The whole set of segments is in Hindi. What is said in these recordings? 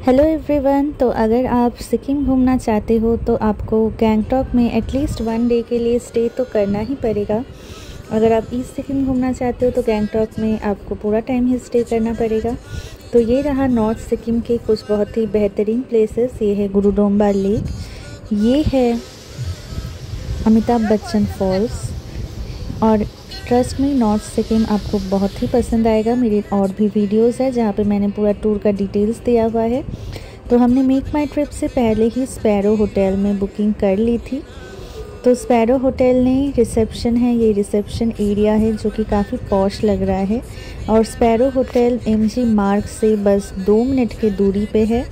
Hello everyone. तो अगर आप सिक्किम घूमना चाहते हो तो आपको गैंगटॉक में एटलीस्ट 1 डे के लिए स्टे तो करना ही पड़ेगा। अगर आप ईस्ट सिक्किम घूमना चाहते हो तो गैंगटॉक में आपको पूरा टाइम ही स्टे करना पड़ेगा। तो ये रहा नॉर्थ सिक्किम के कुछ बहुत ही बेहतरीन प्लेसेस। ये है गुरुडोम्बा लेक, ये है अमिताभ बच्चन फॉल्स, और ट्रस्ट मी नॉर्थ सिक्किम आपको बहुत ही पसंद आएगा। मेरी और भी वीडियोस है जहाँ पे मैंने पूरा टूर का डिटेल्स दिया हुआ है। तो हमने मेक माई ट्रिप से पहले ही स्पैरो होटल में बुकिंग कर ली थी। तो स्पैरो होटल ने रिसेप्शन है, ये रिसेप्शन एरिया है जो कि काफ़ी पॉश लग रहा है। और स्पैरो होटल MG मार्ग से बस 2 मिनट की दूरी पे है।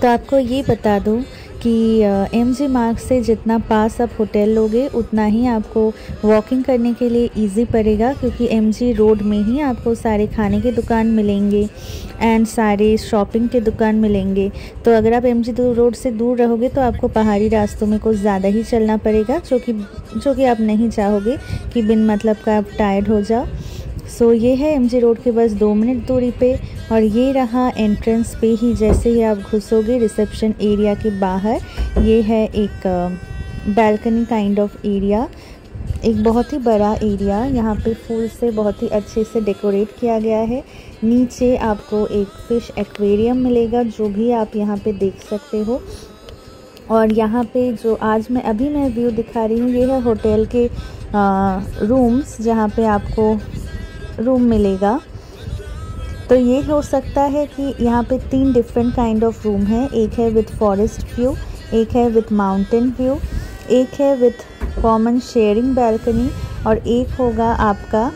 तो आपको ये बता दूँ कि MG मार्ग से जितना पास आप होटल लोगे उतना ही आपको वॉकिंग करने के लिए इजी पड़ेगा, क्योंकि MG रोड में ही आपको सारे खाने के दुकान मिलेंगे एंड सारे शॉपिंग के दुकान मिलेंगे। तो अगर आप MG रोड से दूर रहोगे तो आपको पहाड़ी रास्तों में कुछ ज़्यादा ही चलना पड़ेगा, जो कि आप नहीं चाहोगे कि बिन मतलब का आप टायर्ड हो जाओ। सो ये है MG रोड के बस 2 मिनट दूरी पे। और ये रहा एंट्रेंस पे ही, जैसे ही आप घुसोगे रिसेप्शन एरिया के बाहर, ये है एक बैल्कनी काइंड ऑफ एरिया, एक बहुत ही बड़ा एरिया। यहाँ पे फूल से बहुत ही अच्छे से डेकोरेट किया गया है। नीचे आपको एक फ़िश एक्वेरियम मिलेगा जो भी आप यहाँ पे देख सकते हो। और यहाँ पे जो आज मैं व्यू दिखा रही हूँ, ये है होटल के रूम्स जहाँ पे आपको रूम मिलेगा। तो ये हो सकता है कि यहाँ पे 3 डिफरेंट काइंड ऑफ रूम है। एक है विथ फॉरेस्ट व्यू, एक है विथ माउंटेन व्यू, एक है विथ कॉमन शेयरिंग बैल्कनी, और एक होगा आपका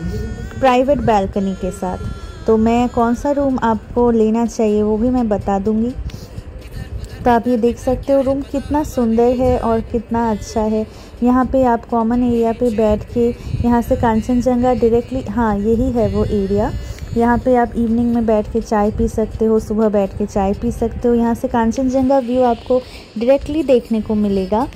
प्राइवेट बैल्कनी के साथ। तो मैं कौन सा रूम आपको लेना चाहिए वो भी मैं बता दूँगी। तो आप ये देख सकते हो रूम कितना सुंदर है और कितना अच्छा है। यहाँ पे आप कॉमन एरिया पे बैठ के यहाँ से कांचनजंगा डायरेक्टली, हाँ यही है वो एरिया। यहाँ पे आप इवनिंग में बैठ के चाय पी सकते हो, सुबह बैठ के चाय पी सकते हो। यहाँ से कांचनजंगा व्यू आपको डायरेक्टली देखने को मिलेगा।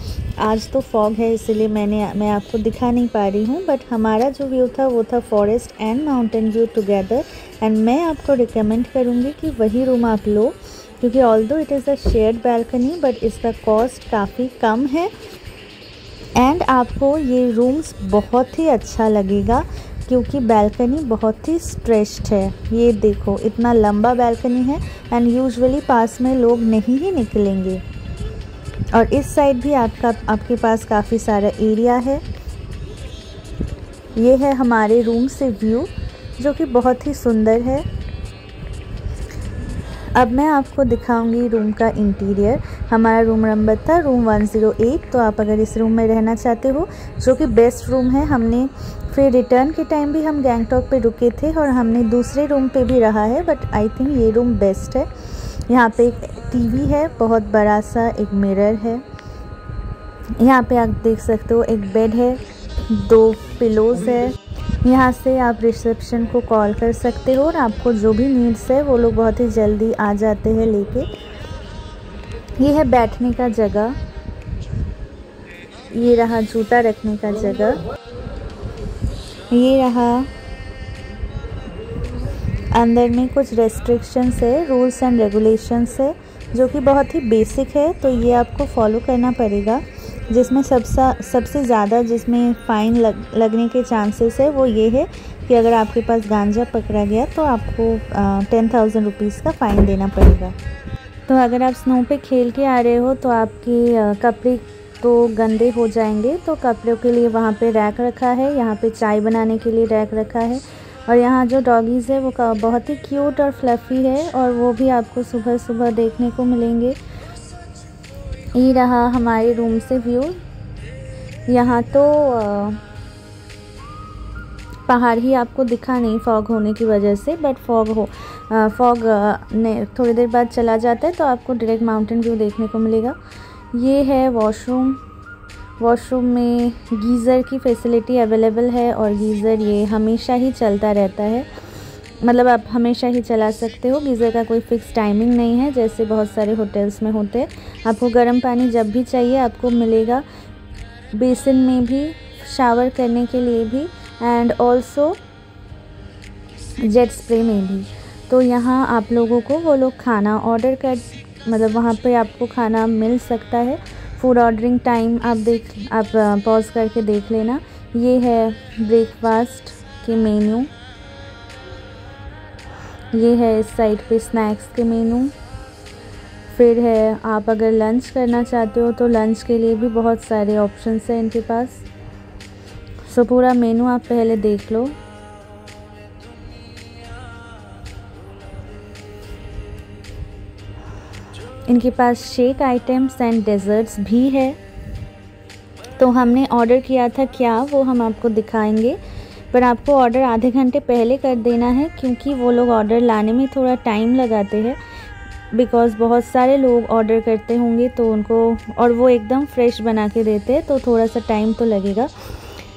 आज तो फॉग है इसलिए मैं आपको दिखा नहीं पा रही हूँ, बट हमारा जो व्यू था वो था forest and mountain view together. And मैं आपको रिकमेंड करूँगी कि वही रूम आप लो, क्योंकि although it is a shared balcony but इसका कॉस्ट काफ़ी कम है एंड आपको ये रूम्स बहुत ही अच्छा लगेगा, क्योंकि बैल्कनी बहुत ही स्ट्रेच्ड है। ये देखो इतना लंबा बैल्कनी है एंड यूजुअली पास में लोग नहीं ही निकलेंगे। और इस साइड भी आपके पास काफ़ी सारा एरिया है। ये है हमारे रूम से व्यू जो कि बहुत ही सुंदर है। अब मैं आपको दिखाऊंगी रूम का इंटीरियर। हमारा रूम नंबर था रूम 108। तो आप अगर इस रूम में रहना चाहते हो, जो कि बेस्ट रूम है, हमने फिर रिटर्न के टाइम भी हम गैंगटॉक पे रुके थे और हमने दूसरे रूम पे भी रहा है, बट आई थिंक ये रूम बेस्ट है। यहाँ पे एक टीवी है बहुत बड़ा सा, एक मिरर है। यहाँ पे आप देख सकते हो एक बेड है, 2 पिलोज़ है। यहाँ से आप रिसेप्शन को कॉल कर सकते हो और आपको जो भी नीड्स है वो लोग बहुत ही जल्दी आ जाते हैं लेके। ये है बैठने का जगह, ये रहा जूता रखने का जगह, ये रहा अंदर में कुछ रेस्ट्रिक्शंस है, रूल्स एंड रेगुलेशंस है जो कि बहुत ही बेसिक है। तो ये आपको फॉलो करना पड़ेगा। जिसमें सबसे ज़्यादा जिसमें फ़ाइन लगने के चांसेस है वो ये है कि अगर आपके पास गांजा पकड़ा गया तो आपको 10,000 रुपीज़ का फ़ाइन देना पड़ेगा। तो अगर आप स्नो पे खेल के आ रहे हो तो आपके कपड़े तो गंदे हो जाएंगे। तो कपड़ों के लिए वहाँ पे रैक रखा है, यहाँ पे चाय बनाने के लिए रैक रखा है। और यहाँ जो डॉगीज़ है वो बहुत ही क्यूट और फ्लफ़ी है, और वो भी आपको सुबह सुबह देखने को मिलेंगे। ये रहा हमारे रूम से व्यू। यहाँ तो पहाड़ ही आपको दिखा नहीं फॉग होने की वजह से, बट फॉग ने थोड़ी देर बाद चला जाता है तो आपको डायरेक्ट माउंटेन व्यू देखने को मिलेगा। ये है वॉशरूम में गीज़र की फैसिलिटी अवेलेबल है, और गीज़र ये हमेशा ही चलता रहता है, मतलब आप हमेशा ही चला सकते हो। गीज़र का कोई फ़िक्स टाइमिंग नहीं है जैसे बहुत सारे होटल्स में होते हैं। आपको गर्म पानी जब भी चाहिए आपको मिलेगा, बेसिन में भी, शावर करने के लिए भी, एंड ऑल्सो जेट स्प्रे में भी। तो यहाँ आप लोगों को वो लोग खाना ऑर्डर कर, मतलब वहाँ पे आपको खाना मिल सकता है। फूड ऑर्डरिंग टाइम आप पॉज करके देख लेना। ये है ब्रेकफास्ट के मेन्यू, ये है इस साइड पे स्नैक्स के मेनू। फिर है आप अगर लंच करना चाहते हो तो लंच के लिए भी बहुत सारे ऑप्शंस हैं इनके पास। सो पूरा मेनू आप पहले देख लो। इनके पास शेक आइटम्स एंड डेजर्ट्स भी है। तो हमने ऑर्डर किया था क्या, वो हम आपको दिखाएंगे, पर आपको ऑर्डर आधे घंटे पहले कर देना है, क्योंकि वो लोग ऑर्डर लाने में थोड़ा टाइम लगाते हैं। बिकॉज़ बहुत सारे लोग ऑर्डर करते होंगे तो उनको, और वो एकदम फ्रेश बना के देते हैं, तो थोड़ा सा टाइम तो लगेगा।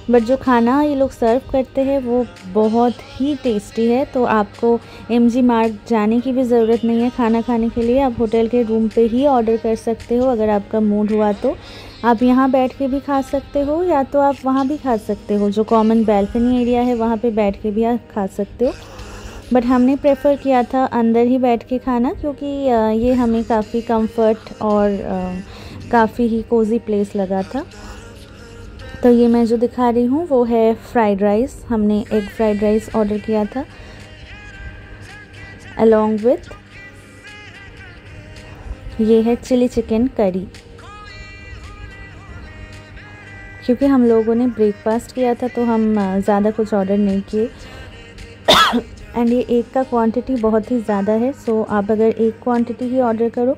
बट जो खाना ये लोग सर्व करते हैं वो बहुत ही टेस्टी है। तो आपको MG मार्ग जाने की भी ज़रूरत नहीं है खाना खाने के लिए। आप होटल के रूम पे ही ऑर्डर कर सकते हो। अगर आपका मूड हुआ तो आप यहाँ बैठ के भी खा सकते हो, या तो आप वहाँ भी खा सकते हो, जो कॉमन बैल्कनी एरिया है वहाँ पे बैठ के भी आप खा सकते हो। बट हमने प्रेफर किया था अंदर ही बैठ के खाना, क्योंकि ये हमें काफ़ी कंफर्ट और काफ़ी ही कोज़ी प्लेस लगा था। तो ये मैं जो दिखा रही हूँ वो है फ्राइड राइस। हमने एग फ्राइड राइस ऑर्डर किया था अलॉन्ग विथ ये है चिली चिकन करी। क्योंकि हम लोगों ने ब्रेकफास्ट किया था तो हम ज़्यादा कुछ ऑर्डर नहीं किए। एंड ये एक का क्वांटिटी बहुत ही ज़्यादा है। सो आप अगर एक क्वांटिटी ही ऑर्डर करो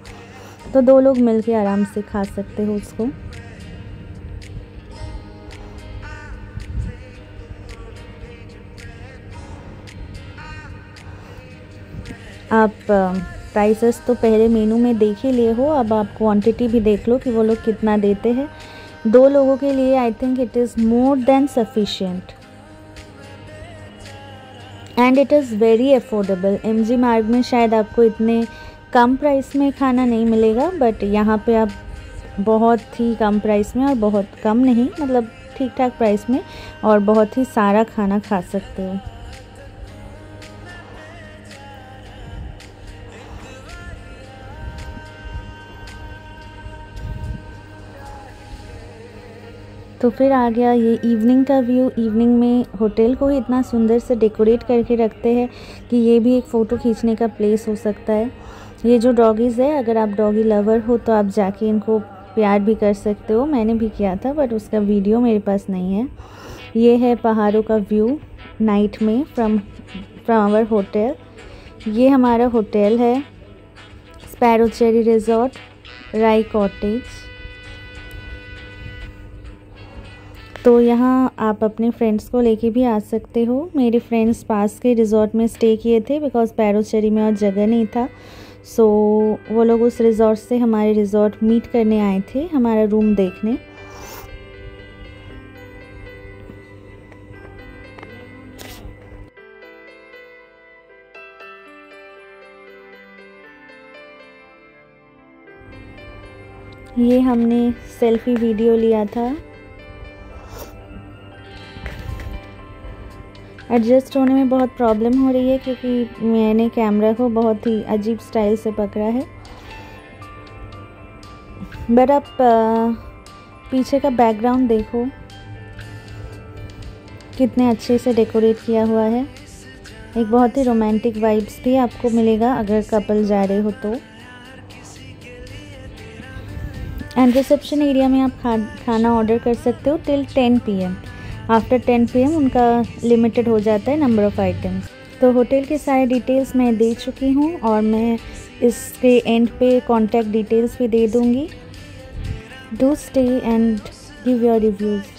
तो 2 लोग मिलके आराम से खा सकते हो उसको। आप प्राइसेस तो पहले मेनू में देख ही लिए हो, अब आप क्वांटिटी भी देख लो कि वो लोग कितना देते हैं। 2 लोगों के लिए I think it is more than sufficient and it is very affordable. MG मार्ग में शायद आपको इतने कम प्राइस में खाना नहीं मिलेगा, बट यहाँ पे आप बहुत ही कम प्राइस में, और बहुत कम नहीं मतलब ठीक ठाक प्राइस में, और बहुत ही सारा खाना खा सकते हो। तो फिर आ गया ये इवनिंग का व्यू। इवनिंग में होटल को ही इतना सुंदर से डेकोरेट करके रखते हैं कि ये भी एक फ़ोटो खींचने का प्लेस हो सकता है। ये जो डॉगीज़ है, अगर आप डॉगी लवर हो तो आप जाके इनको प्यार भी कर सकते हो। मैंने भी किया था बट उसका वीडियो मेरे पास नहीं है। ये है पहाड़ों का व्यू नाइट में फ्रॉम आवर होटल। ये हमारा होटल है स्पैरो चेरी रिजॉर्ट राई कॉटेज। तो यहाँ आप अपने फ्रेंड्स को लेके भी आ सकते हो। मेरे फ्रेंड्स पास के रिज़ॉर्ट में स्टे किए थे बिकॉज़ पैरो चेरी में और जगह नहीं था। सो वो लोग उस रिज़ॉर्ट से हमारे रिज़ॉर्ट मीट करने आए थे, हमारा रूम देखने। ये हमने सेल्फी वीडियो लिया था। एडजस्ट होने में बहुत प्रॉब्लम हो रही है क्योंकि मैंने कैमरा को बहुत ही अजीब स्टाइल से पकड़ा है। बट आप पीछे का बैकग्राउंड देखो कितने अच्छे से डेकोरेट किया हुआ है। एक बहुत ही रोमांटिक वाइब्स भी आपको मिलेगा अगर कपल जा रहे हो तो। एंड रिसेप्शन एरिया में आप खाना ऑर्डर कर सकते हो टिल 10 PM। आफ्टर 10 PM उनका लिमिटेड हो जाता है नंबर ऑफ़ आइटम्स। तो होटल के सारे डिटेल्स मैं दे चुकी हूँ और मैं इसके एंड पे कॉन्टैक्ट डिटेल्स भी दे दूँगी। Do stay and give your reviews.